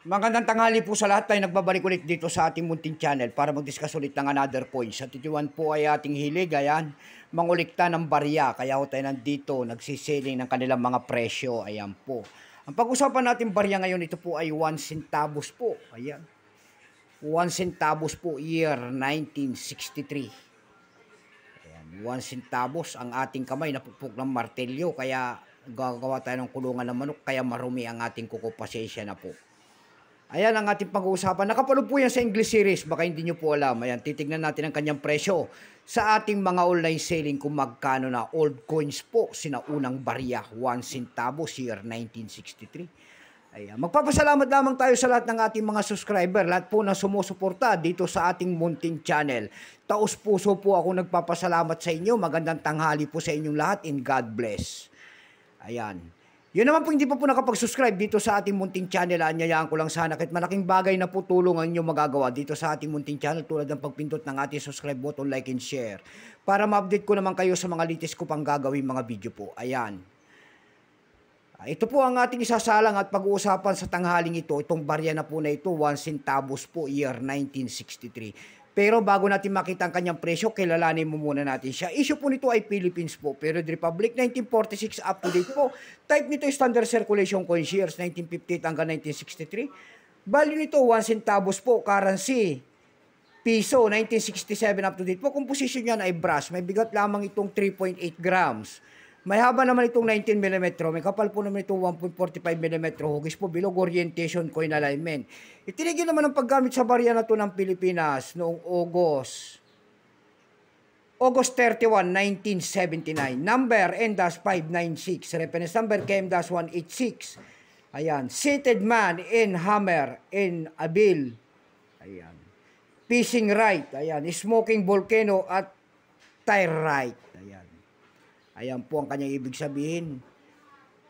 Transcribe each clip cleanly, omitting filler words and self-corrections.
Magandang tanghali po sa lahat. Tayo nagbabalik ulit dito sa ating munting channel para mag-discuss ulit ng another points. At ito po ay ating hilig, ayan, mangulikta ng barya. Kaya ho tayo nandito, nagsisiling ng kanilang mga presyo. Ayan po. Ang pag-usapan natin barya ngayon, ito po ay 1 centavos po. Ayan. 1 centavos po, year 1963. Ayan, 1 centavos ang ating kamay, napupok ng martelyo. Kaya gagawa tayo ng kulungan ng manok, kaya marumi ang ating kuko. Pasensya na po. Ayan ang ating pag-uusapan. Nakapanood po yan sa English series. Baka hindi nyo po alam. Ayan, titignan natin ang kanyang presyo sa ating mga online selling kung magkano na old coins po. Sinaunang barya, 1 centavos, year 1963. Ayan, magpapasalamat lamang tayo sa lahat ng ating mga subscriber. Lahat po na sumusuporta dito sa ating munting channel. Taos puso po ako nagpapasalamat sa inyo. Magandang tanghali po sa inyong lahat and God bless. Ayan. Yun naman po hindi pa po nakapag-subscribe dito sa ating munting channel. Anyayaan ko lang sana kahit malaking bagay na po tulong ang inyong magagawa dito sa ating munting channel tulad ng pagpindot ng ating subscribe button, like and share. Para ma-update ko naman kayo sa mga latest ko pang gagawin mga video po. Ayan. Ito po ang ating isasalang at pag-uusapan sa tanghaling ito. Itong barya na po na ito, 1 centavos po, year 1963. Pero bago natin makita ang kanyang presyo, kilalanin mo muna natin siya. Issue po nito ay Philippines po. Period Republic, 1946 up to date po. Type nito is Standard Circulation Coins, years 1958 hanggang 1963. Value nito 1 centavos po. Currency, piso, 1967 up to date po. Composition niyan ay brass. May bigat lamang itong 3.8 grams. May haba naman itong 19mm. May kapal po naman itong 1.45mm. Hugis po bilog, orientation, coin alignment. Itinigil naman ang paggamit sa barya na ito ng Pilipinas noong August 31, 1979. Number N-596. Reference number KM-186. Ayan. Seated man in hammer in a bill. Ayan. Fishing right. Ayan. Smoking volcano at tire right. Ayan. Ayan po ang kanyang ibig sabihin.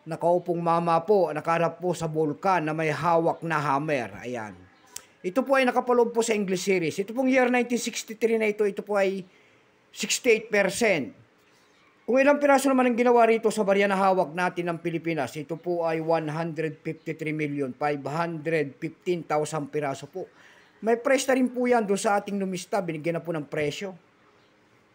Nakaupong mama po, nakaharap po sa bulkan na may hawak na hammer. Ayan. Ito po ay nakapaloob po sa English series. Ito pong year 1963 na ito po ay 68%. Kung ilang piraso naman ang ginawa rito sa barya na hawak natin ng Pilipinas, ito po ay 153,515,000 piraso po. May price na rin po yan doon sa ating numista, binigyan na po ng presyo.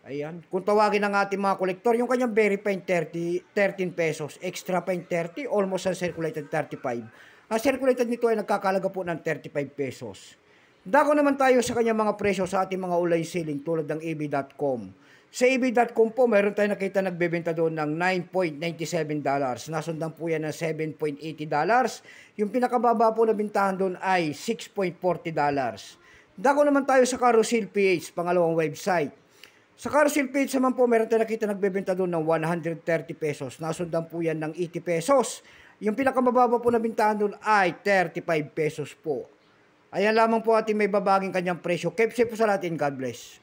Ayan. Kung tawagin ng ating mga kolektor, yung kanyang very fine 13 pesos, extra fine 30, almost uncirculated 35. Ang circulated nito ay nagkakalaga po ng 35 pesos. Dako naman tayo sa kanyang mga presyo sa ating mga online selling tulad ng ab.com. Sa ab.com po, mayroon tayo nakita nagbebenta doon ng $9.97. Nasundan po yan ng $7.80. Yung pinakababa po na bintahan doon ay $6.40. Dako naman tayo sa Carousel PH, pangalawang website. Sa Carousel page naman po, meron tayo nakita nagbebenta doon ng 130 pesos. Nasundan po yan ng 80 pesos. Yung pinakamababa po na bintahan doon ay 35 pesos po. Ayan lamang po ating may babaging kanyang presyo. Keep safe po sa lahat and God bless.